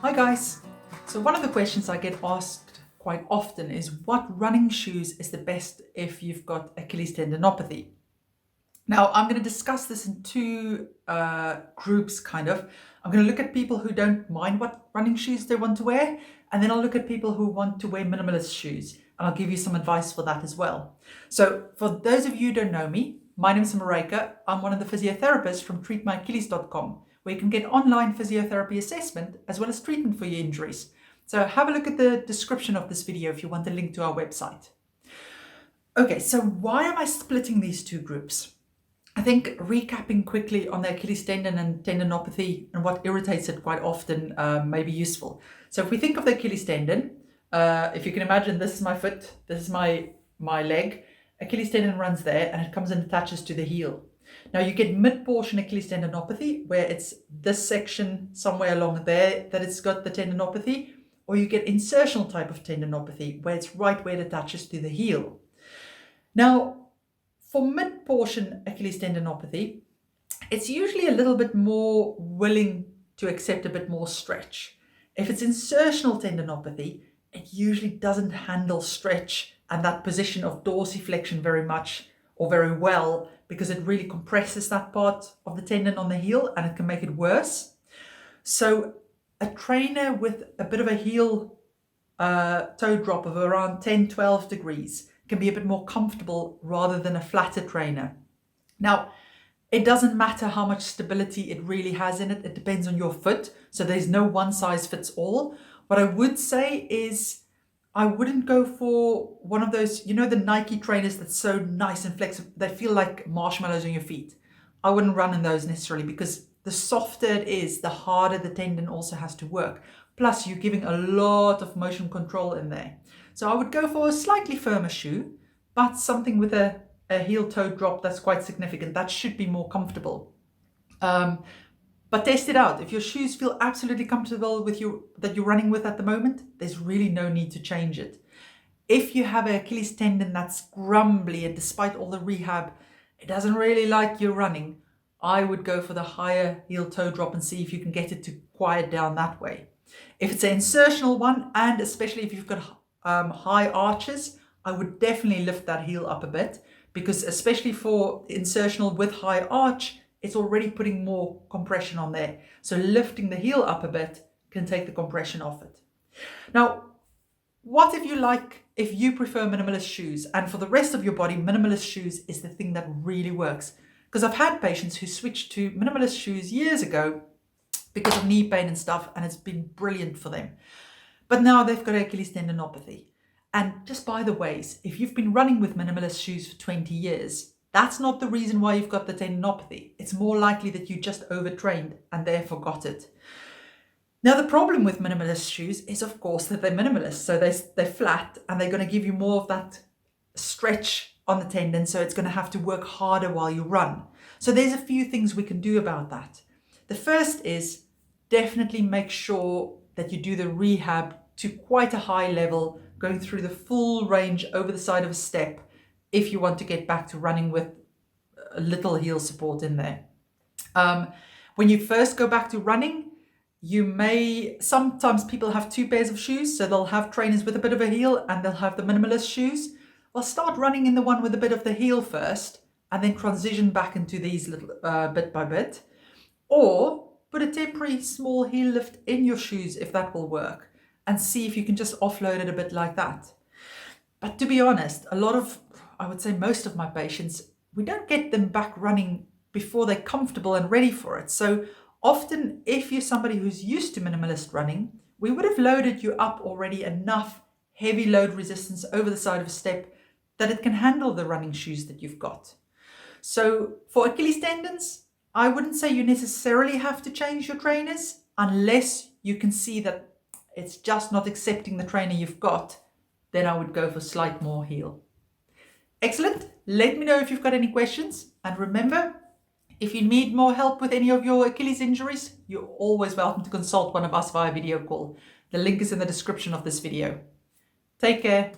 Hi guys! So one of the questions I get asked quite often is what running shoes is the best if you've got Achilles tendinopathy? Now I'm going to discuss this in two groups kind of. I'm going to look at people who don't mind what running shoes they want to wear, and then I'll look at people who want to wear minimalist shoes, and I'll give you some advice for that as well. So for those of you who don't know me, my name is Maryke. I'm one of the physiotherapists from treatmyachilles.com, where you can get online physiotherapy assessment as well as treatment for your injuries. So have a look at the description of this video if you want a link to our website. Okay, so why am I splitting these two groups? I think recapping quickly on the Achilles tendon and tendinopathy and what irritates it quite often may be useful. So if we think of the Achilles tendon, if you can imagine, this is my foot, this is my leg. Achilles tendon runs there and it comes and attaches to the heel. Now you get mid-portion Achilles tendinopathy, where it's this section somewhere along there that it's got the tendinopathy, or you get insertional type of tendinopathy, where it's right where it attaches to the heel. Now, for mid-portion Achilles tendinopathy, it's usually a little bit more willing to accept a bit more stretch. If it's insertional tendinopathy, it usually doesn't handle stretch and that position of dorsiflexion very much or very well, because it really compresses that part of the tendon on the heel and it can make it worse. So a trainer with a bit of a heel toe drop of around 10-12 degrees can be a bit more comfortable rather than a flatter trainer. Now, it doesn't matter how much stability it really has in it. It depends on your foot. So there's no one size fits all. What I would say is I wouldn't go for one of those, you know, the Nike trainers that's so nice and flexible. They feel like marshmallows on your feet. I wouldn't run in those necessarily, because the softer it is, the harder the tendon also has to work. Plus, you're giving a lot of motion control in there. So I would go for a slightly firmer shoe, but something with a heel toe drop that's quite significant. That should be more comfortable. But test it out. If your shoes feel absolutely comfortable with that you're running with at the moment, there's really no need to change it. If you have an Achilles tendon that's grumbly and despite all the rehab, it doesn't really like your running, I would go for the higher heel toe drop and see if you can get it to quiet down that way. If it's an insertional one, and especially if you've got high arches, I would definitely lift that heel up a bit, because especially for insertional with high arch, it's already putting more compression on there. So lifting the heel up a bit can take the compression off it. Now, what if you prefer minimalist shoes, and for the rest of your body, minimalist shoes is the thing that really works? Because I've had patients who switched to minimalist shoes years ago because of knee pain and stuff, and it's been brilliant for them. But now they've got Achilles tendinopathy. And just by the ways, if you've been running with minimalist shoes for 20 years, that's not the reason why you've got the tendinopathy. It's more likely that you just overtrained and therefore got it. Now, the problem with minimalist shoes is, of course, that they're minimalist. So they're flat and they're going to give you more of that stretch on the tendon. So it's going to have to work harder while you run. So there's a few things we can do about that. The first is definitely make sure that you do the rehab to quite a high level, going through the full range over the side of a step, if you want to get back to running with a little heel support in there. When you first go back to running, sometimes people have two pairs of shoes, so they'll have trainers with a bit of a heel and they'll have the minimalist shoes. Well, start running in the one with a bit of the heel first and then transition back into these little bit by bit. Or put a temporary small heel lift in your shoes if that will work, and see if you can just offload it a bit like that. But to be honest, I would say most of my patients, we don't get them back running before they're comfortable and ready for it. So often, if you're somebody who's used to minimalist running, we would have loaded you up already enough heavy load resistance over the side of a step that it can handle the running shoes that you've got. So for Achilles tendons, I wouldn't say you necessarily have to change your trainers unless you can see that it's just not accepting the trainer you've got. Then I would go for slight more heel. Excellent. Let me know if you've got any questions. And remember, if you need more help with any of your Achilles injuries, you're always welcome to consult one of us via video call. The link is in the description of this video. Take care.